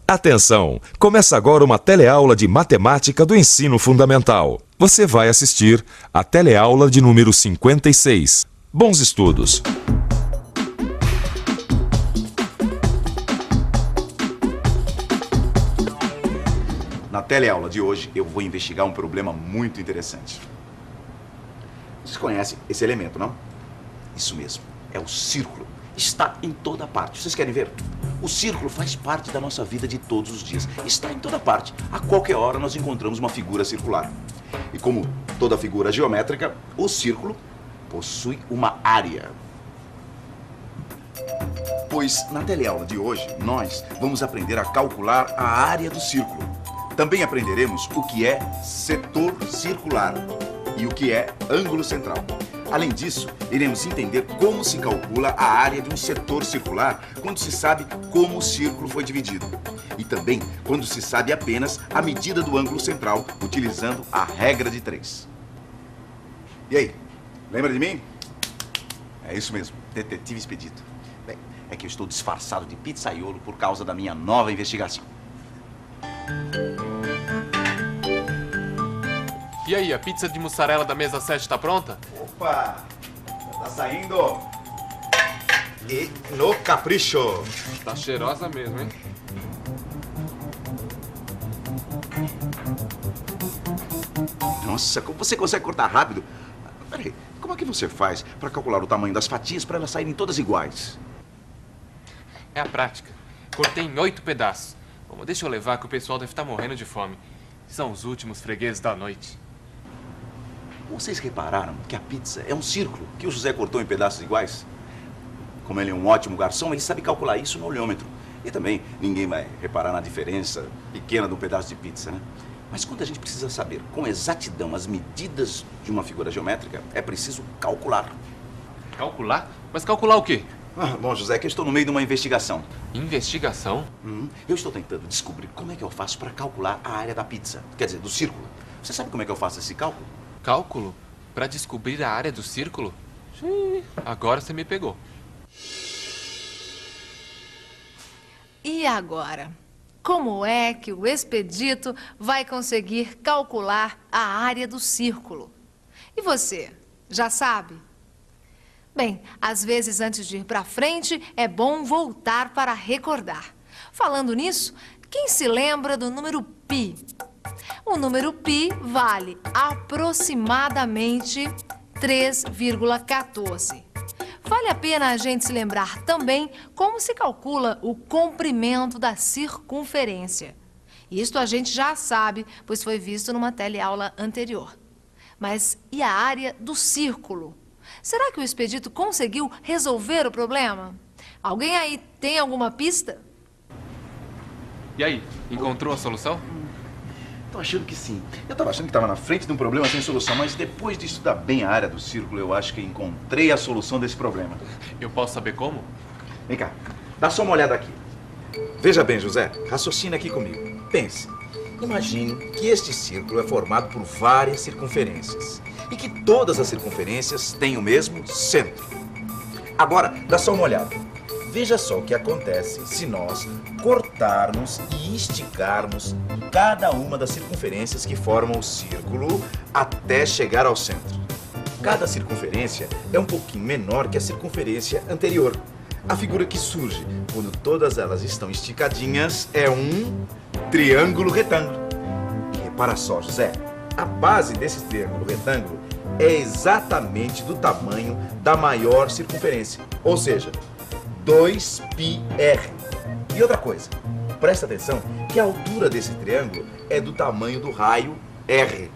Atenção! Começa agora uma teleaula de matemática do ensino fundamental. Você vai assistir a teleaula de número 56. Bons estudos! Na teleaula de hoje, eu vou investigar um problema muito interessante. Vocês conhecem esse elemento, não? Isso mesmo, é o círculo. Está em toda parte. Vocês querem ver? O círculo faz parte da nossa vida de todos os dias. Está em toda parte. A qualquer hora nós encontramos uma figura circular. E como toda figura geométrica, o círculo possui uma área. Pois na teleaula de hoje, nós vamos aprender a calcular a área do círculo. Também aprenderemos o que é setor circular e o que é ângulo central. Além disso, iremos entender como se calcula a área de um setor circular quando se sabe como o círculo foi dividido. E também quando se sabe apenas a medida do ângulo central, utilizando a regra de 3. E aí, lembra de mim? É isso mesmo, Detetive Expedito. Bem, é que eu estou disfarçado de pizzaiolo por causa da minha nova investigação. E aí, a pizza de mussarela da mesa 7 tá pronta? Opa! Já tá saindo! E no capricho! Tá cheirosa mesmo, hein? Nossa, como você consegue cortar rápido? Peraí, como é que você faz para calcular o tamanho das fatias para elas saírem todas iguais? É a prática. Cortei em 8 pedaços. Bom, deixa eu levar que o pessoal deve estar morrendo de fome. São os últimos fregueses da noite. Vocês repararam que a pizza é um círculo que o José cortou em pedaços iguais? Como ele é um ótimo garçom, ele sabe calcular isso no olhômetro. E também ninguém vai reparar na diferença pequena de um pedaço de pizza, né? Mas quando a gente precisa saber com exatidão as medidas de uma figura geométrica, é preciso calcular. Calcular? Mas calcular o quê? Bom, José, que eu estou no meio de uma investigação. Investigação? Eu estou tentando descobrir como é que eu faço para calcular a área da pizza. Quer dizer, do círculo. Você sabe como é que eu faço esse cálculo? Cálculo? Pra descobrir a área do círculo? Agora você me pegou. E agora? Como é que o Expedito vai conseguir calcular a área do círculo? E você, já sabe? Bem, às vezes antes de ir para frente, é bom voltar para recordar. Falando nisso, quem se lembra do número π? O número π vale aproximadamente 3,14. Vale a pena a gente se lembrar também como se calcula o comprimento da circunferência. Isto a gente já sabe, pois foi visto numa teleaula anterior. Mas e a área do círculo? Será que o Expedito conseguiu resolver o problema? Alguém aí tem alguma pista? E aí, encontrou a solução? Tô achando que sim. Eu tava achando que tava na frente de um problema sem solução, mas depois de estudar bem a área do círculo, eu acho que encontrei a solução desse problema. Eu posso saber como? Vem cá, dá só uma olhada aqui. Veja bem, José, raciocina aqui comigo. Pense, imagine que este círculo é formado por várias circunferências e que todas as circunferências têm o mesmo centro. Agora, dá só uma olhada. Veja só o que acontece se nós cortarmos e esticarmos cada uma das circunferências que formam o círculo até chegar ao centro. Cada circunferência é um pouquinho menor que a circunferência anterior. A figura que surge quando todas elas estão esticadinhas é um triângulo retângulo. E repara só, José, a base desse triângulo retângulo é exatamente do tamanho da maior circunferência, ou seja, 2πr. E outra coisa, presta atenção que a altura desse triângulo é do tamanho do raio R.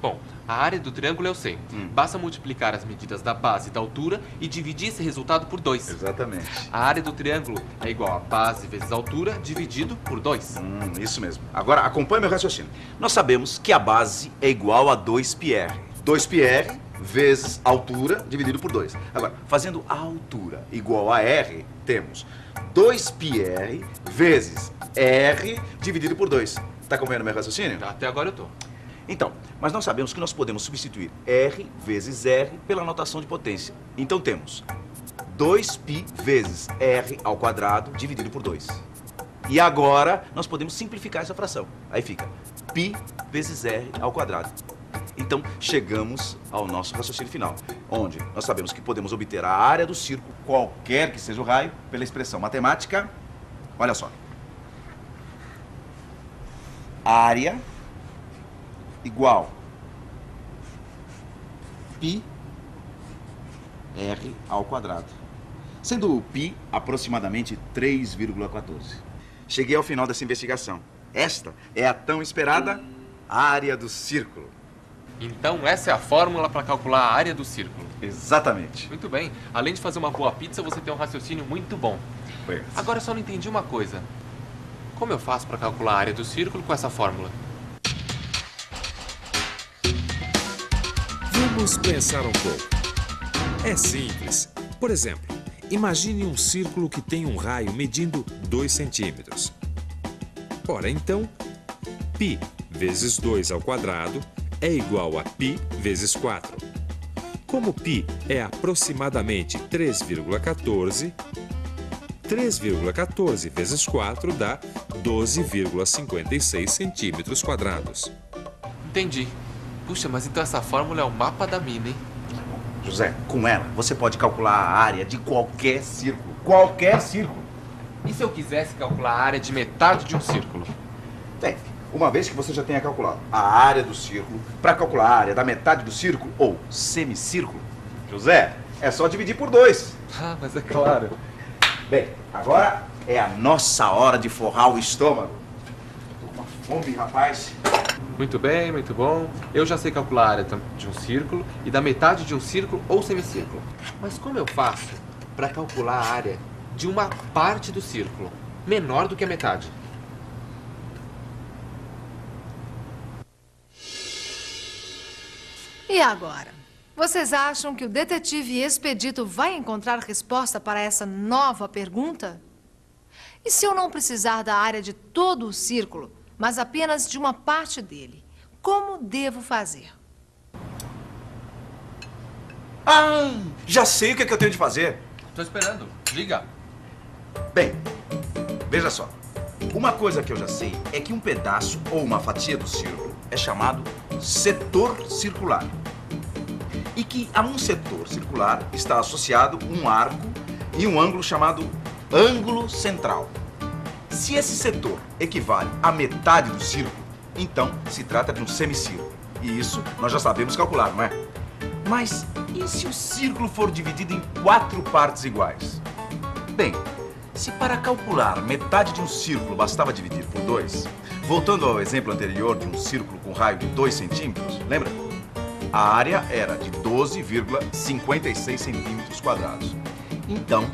Bom, a área do triângulo eu sei. Basta multiplicar as medidas da base e da altura e dividir esse resultado por 2. Exatamente. A área do triângulo é igual a base vezes a altura dividido por 2. Isso mesmo. Agora acompanhe meu raciocínio. Nós sabemos que a base é igual a 2πr. 2πr vezes altura dividido por 2. Agora, fazendo a altura igual a R, temos 2πr vezes R dividido por 2. Tá acompanhando meu raciocínio? Até agora eu tô. Então, mas nós sabemos que nós podemos substituir R vezes R pela notação de potência. Então temos 2π vezes R ao quadrado dividido por 2. E agora nós podemos simplificar essa fração. Aí fica π vezes r ao quadrado. Então chegamos ao nosso raciocínio final, onde nós sabemos que podemos obter a área do círculo, qualquer que seja o raio, pela expressão matemática. Olha só. Área igual π r ao quadrado, sendo o π aproximadamente 3,14. Cheguei ao final dessa investigação. Esta é a tão esperada área do círculo. Então essa é a fórmula para calcular a área do círculo. Exatamente. Muito bem. Além de fazer uma boa pizza, você tem um raciocínio muito bom. Pois. Agora eu só não entendi uma coisa. Como eu faço para calcular a área do círculo com essa fórmula? Vamos pensar um pouco. É simples. Por exemplo, imagine um círculo que tem um raio medindo 2 centímetros. Ora, então, π vezes 2 ao quadrado é igual a π vezes 4. Como π é aproximadamente 3,14, 3,14 vezes 4 dá 12,56 centímetros quadrados. Entendi. Puxa, mas então essa fórmula é o mapa da mina, hein? José, com ela você pode calcular a área de qualquer círculo. Qualquer círculo. E se eu quisesse calcular a área de metade de um círculo? Bem, uma vez que você já tenha calculado a área do círculo, para calcular a área da metade do círculo ou semicírculo, José, é só dividir por 2. Ah, mas é claro. Bem, agora é a nossa hora de forrar o estômago. Tô com uma fome, rapaz. Muito bem, muito bom. Eu já sei calcular a área de um círculo e da metade de um círculo ou semicírculo. Mas como eu faço para calcular a área de uma parte do círculo menor do que a metade? E agora? Vocês acham que o detetive Expedito vai encontrar resposta para essa nova pergunta? E se eu não precisar da área de todo o círculo, mas apenas de uma parte dele, como devo fazer? Ah, já sei o que é que eu tenho de fazer. Tô esperando. Diga. Bem, veja só. Uma coisa que eu já sei é que um pedaço ou uma fatia do círculo é chamado setor circular. E que a um setor circular está associado um arco e um ângulo chamado ângulo central. Se esse setor equivale à metade do círculo, então se trata de um semicírculo. E isso nós já sabemos calcular, não é? Mas e se o círculo for dividido em 4 partes iguais? Bem, se para calcular metade de um círculo bastava dividir por 2, voltando ao exemplo anterior de um círculo com raio de 2 centímetros, lembra? A área era de 12,56 centímetros quadrados. Então,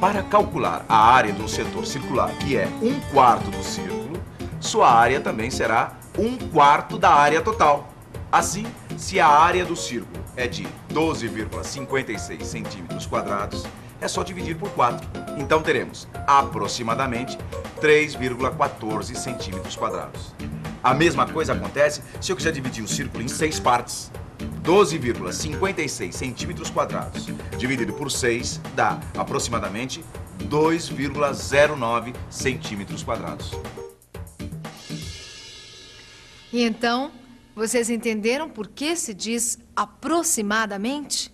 para calcular a área de um setor circular, que é 1/4 do círculo, sua área também será 1/4 da área total. Assim, se a área do círculo é de 12,56 centímetros quadrados, é só dividir por 4. Então teremos aproximadamente 3,14 centímetros quadrados. A mesma coisa acontece se eu quiser dividir o círculo em 6 partes. 12,56 centímetros quadrados dividido por 6 dá aproximadamente 2,09 centímetros quadrados. E então, vocês entenderam por que se diz aproximadamente?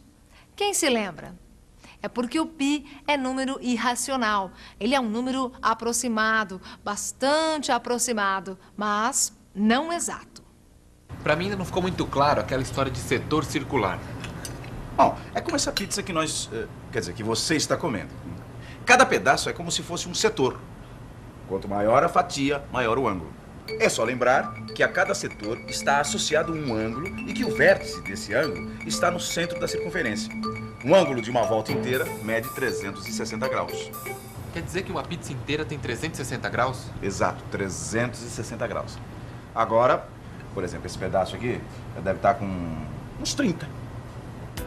Quem se lembra? É porque o π é número irracional. Ele é um número aproximado, bastante aproximado, mas não exato. Pra mim ainda não ficou muito claro aquela história de setor circular. Bom, é como essa pizza que que você está comendo. Cada pedaço é como se fosse um setor. Quanto maior a fatia, maior o ângulo. É só lembrar que a cada setor está associado um ângulo e que o vértice desse ângulo está no centro da circunferência. Um ângulo de uma volta inteira mede 360 graus. Quer dizer que uma pizza inteira tem 360 graus? Exato, 360 graus. Agora, por exemplo, esse pedaço aqui deve estar com uns 30.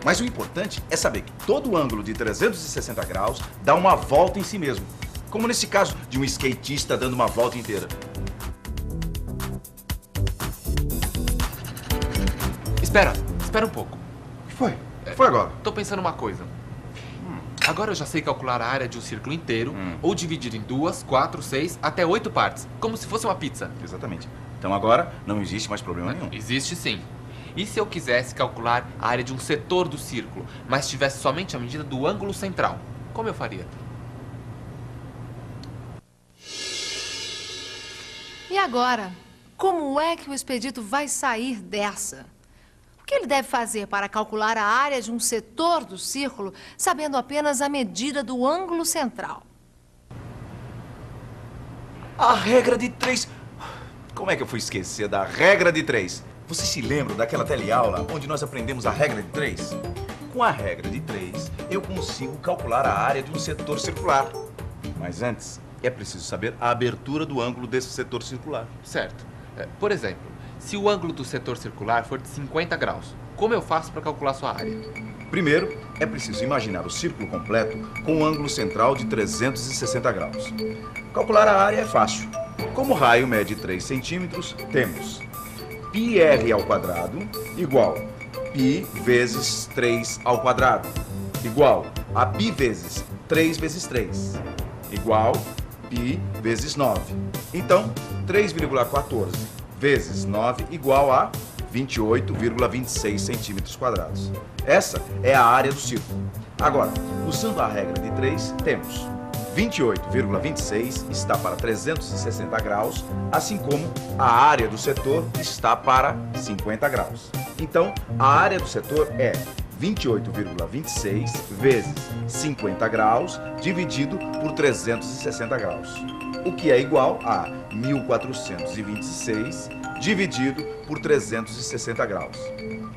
Mas o importante é saber que todo ângulo de 360 graus dá uma volta em si mesmo. Como nesse caso de um skatista dando uma volta inteira. Espera um pouco. O que foi? O que foi agora? Tô pensando uma coisa. Agora eu já sei calcular a área de um círculo inteiro, ou dividir em 2, 4, 6, até 8 partes, como se fosse uma pizza. Exatamente. Então agora não existe mais problema nenhum. Existe sim. E se eu quisesse calcular a área de um setor do círculo, mas tivesse somente a medida do ângulo central, como eu faria? E agora, como é que o Expedito vai sair dessa? O que ele deve fazer para calcular a área de um setor do círculo, sabendo apenas a medida do ângulo central? A regra de 3. Como é que eu fui esquecer da regra de 3? Você se lembra daquela teleaula onde nós aprendemos a regra de 3? Com a regra de 3, eu consigo calcular a área de um setor circular. Mas antes, é preciso saber a abertura do ângulo desse setor circular. Certo. Por exemplo, se o ângulo do setor circular for de 50 graus, como eu faço para calcular sua área? Primeiro, é preciso imaginar o círculo completo com um ângulo central de 360 graus. Calcular a área é fácil. Como o raio mede 3 centímetros, temos πr ao quadrado igual π vezes 3 ao quadrado, igual a π vezes 3 vezes 3, igual π vezes 9. Então, 3,14 vezes 9 igual a 28,26 centímetros quadrados. Essa é a área do círculo. Agora, usando a regra de 3, temos 28,26 está para 360 graus, assim como a área do setor está para 50 graus. Então, a área do setor é 28,26 vezes 50 graus dividido por 360 graus, o que é igual a 1426 dividido por 360 graus.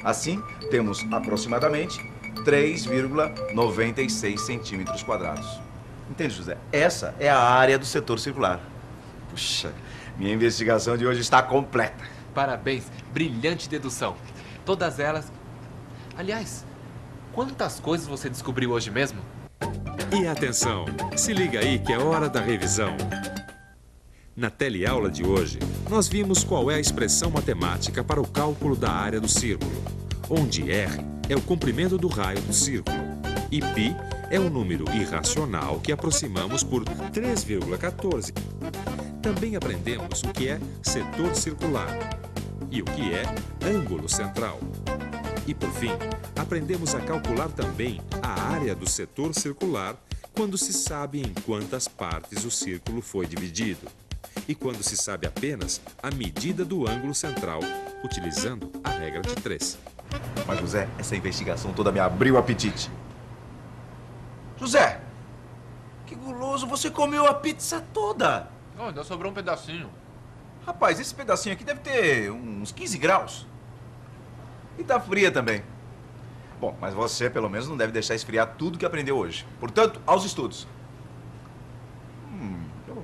Assim, temos aproximadamente 3,96 centímetros quadrados. Entende, José? Essa é a área do setor circular. Puxa, minha investigação de hoje está completa. Parabéns, brilhante dedução. Todas elas... Aliás, quantas coisas você descobriu hoje mesmo? E atenção, se liga aí que é hora da revisão. Na teleaula de hoje, nós vimos qual é a expressão matemática para o cálculo da área do círculo, onde R é o comprimento do raio do círculo e π é um número irracional que aproximamos por 3,14. Também aprendemos o que é setor circular e o que é ângulo central. E por fim, aprendemos a calcular também a área do setor circular quando se sabe em quantas partes o círculo foi dividido e quando se sabe apenas a medida do ângulo central, utilizando a regra de 3. Mas, José, essa investigação toda me abriu o apetite. José, que guloso, você comeu a pizza toda. Oh, ainda sobrou um pedacinho. Rapaz, esse pedacinho aqui deve ter uns 15 graus. E tá fria também. Bom, mas você pelo menos não deve deixar esfriar tudo que aprendeu hoje. Portanto, aos estudos. Tá bom.